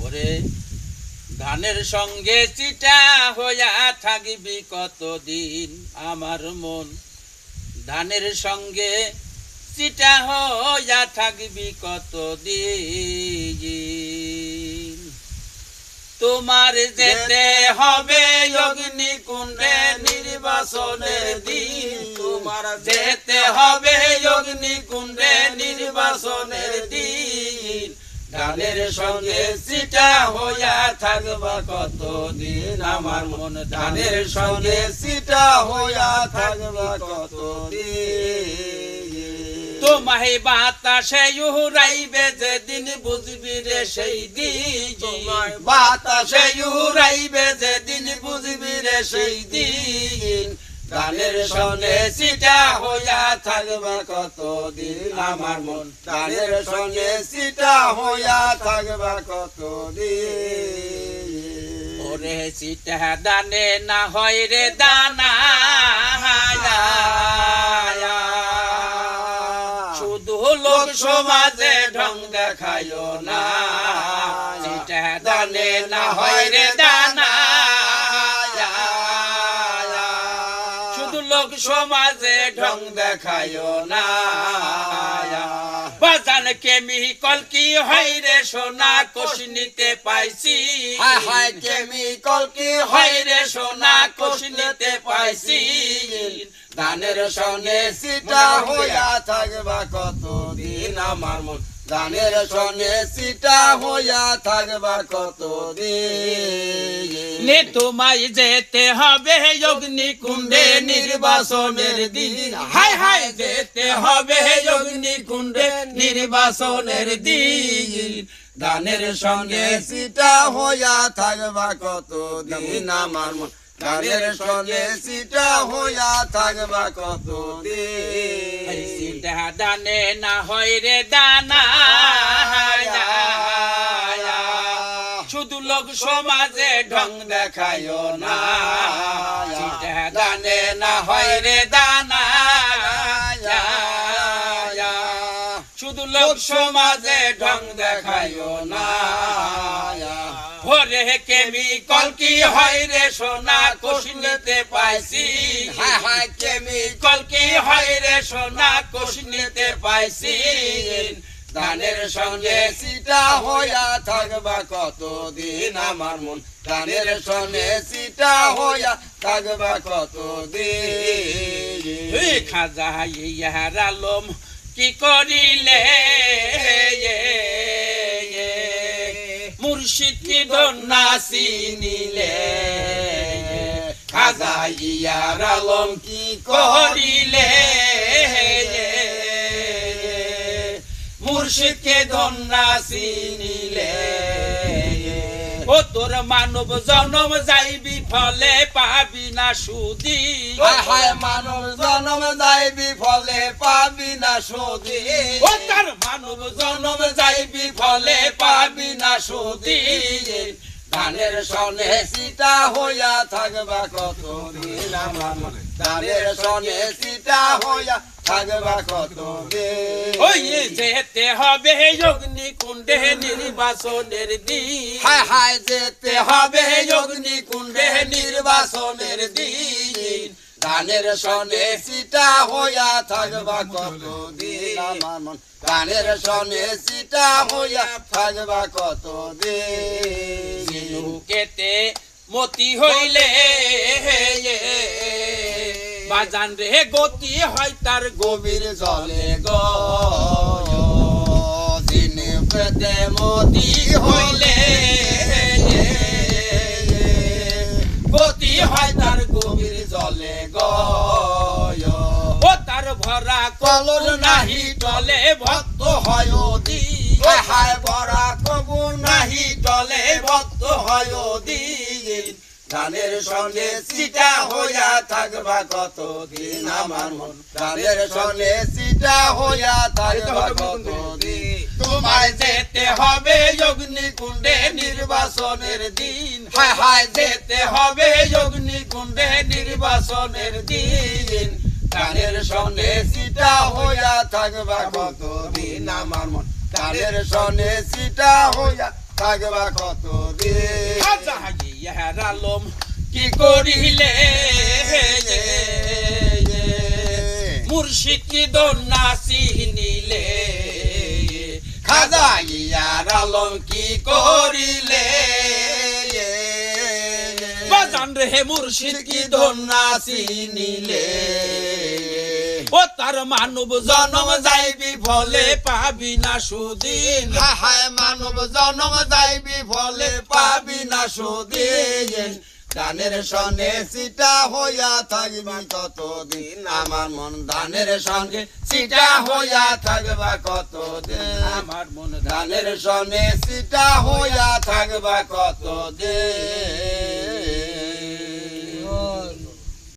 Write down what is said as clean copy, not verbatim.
ওরে ধানের সঙ্গে চিটা হইয়া থাকবি কতদিন আমার মন ধানের সঙ্গে চিটা হইয়া থাকবি কতদিন তোমার যেতে হবে অগ্নিকুণ্ডে নির্বাসনের দিন তোমার যেতে হবে অগ্নিকুণ্ডে নির্বাসনের দিন ধানের সঙ্গে চিটা হইয়া থাকবা কতদিন আমার মন ধানের সঙ্গে চিটা হইয়া থাকবা কতদিন তোমায় বাতাসে উড়াইবে যেদিন বুঝবি রে সেই দিন তোমায় বাতাসে উড়াইবে যেদিন বুঝবি রে সেই দিন ধানের সঙ্গে চিটা হইয়া থাকবা কতদিন আমার মন ধানের সঙ্গে চিটা হইয়া থাকবা কতদিন ওরে চিটা দানে না হয় রে দানা শুধু লোক সমাজে ঢং দেখায়ও না চিটা দানে না হয় রে দানা লোক সমাজে ঢং দেখায়ও না বাজান কেমিকল কি হয় রে সোনা কোষ নিতে পাইছি হায় হায় কেমিকল কি হয় রে সোনা কোষ নিতে পাইছি ধানের সঙ্গে চিটা হইয়া থাকবা কতদিন আমার মন ধানের সঙ্গে চিটা হইয়া থাকবা কতদিন তোমায় যেতে হবে অগ্নিকুণ্ডে নির্বাসনের দিন হায় হায় যেতে হবে অগ্নিকুণ্ডে নির্বাসনের দিন ধানের সঙ্গে চিটা হইয়া থাকবা কতদিন আমার মন ধানের সঙ্গে চিটা হইয়া থাকবা কতদিন চিটা দানে না হয় রে দানা শুধু লোক সমাজে ঢং দেখায়ও না চিটা দানে না হয় রে দানা শুধু লোক সমাজে ঢং দেখায়ও না ওরে কেমিকল কি হয় রে সোনা কোষ নিতে পাইছি হায় হায় কেমিকল কি হয় রে সোনা কোষ নিতে পাইছি ধানের সঙ্গে চিটা হইয়া থাকবা কতদিন আমার মন ধানের সঙ্গে চিটা হইয়া থাকবা কতদিন খাজা ইহার আলম কি করিলে মুর্শিদ কি দন্না চিনিলে খাজা ইহার আলম কি করিলে মুর্শিদকে দন্না চিনিলে ও তোর মানব জনম যাইবি ফলে পাবি না সুদি হায় মানব জনম যাইবি ফলে পাবি না সুদি ও তোর মানব জনম যাইবি ফলে পাবি না সুদি ধানের সঙ্গে চিটা হইয়া থাকবা কতদিন আমার মন ধানের সঙ্গে চিটা হইয়া থাকবা কতদিন ওই যেতে হবে অগ্নিকুণ্ডে নির্বাসনের দিন হায় হায় যেতে হবে অগ্নিকুণ্ডে নির্বাসনের দিন ধানের সঙ্গে চিটা হইয়া থাকবা কতদিন আমার মন ধানের সঙ্গে চিটা হইয়া থাকবা কতদিন কেতে মতি হইলে বাজান রে গতি হয় তার গভীর জলে গিনে পেতে মতি হইলে গতি হয় তার গভীর জলে ও তার ভরা কলর নাহি টলে ভক্ত হয় দিন হায় ভরা কবুর নাহি টলে ভক্ত হয় দিন ধানের সঙ্গে চিটা হইয়া থাকবা কতদিন আমার মন ধানের সঙ্গে চিটা হইয়া থাকবা কতদিন তোমায় যেতে হবে অগ্নিকুণ্ডে নির্বাসনের দিন হায় হায় যেতে হবে অগ্নিকুণ্ডে নির্বাসনের দিন ধানের সঙ্গে চিটা হইয়া থাকবা কতদিন আমার মন ধানের সঙ্গে চিটা হইয়া থাকবা কতদিন খাজা ইয়ার আলম কি করিলে মুর্শিদ কি দন্না চিনিলে খাজা ইয়ার আলম কি করিলে বাজান রে মুর্শিদ কি দন্না চিনিলে ও তার মানব জনম যাইবি ফলে পাবি না সুদিন হায় মানব জনম যাইবি ফলে পাবি না সুদিন ধানের সনে সিটা হইয়া থাকবি কতদিন আমার মন ধানের সঙ্গে সিটা হইয়া থাকবা কতদিন আমার মন ধানের সনে সিটা হইয়া থাকবা কতদিন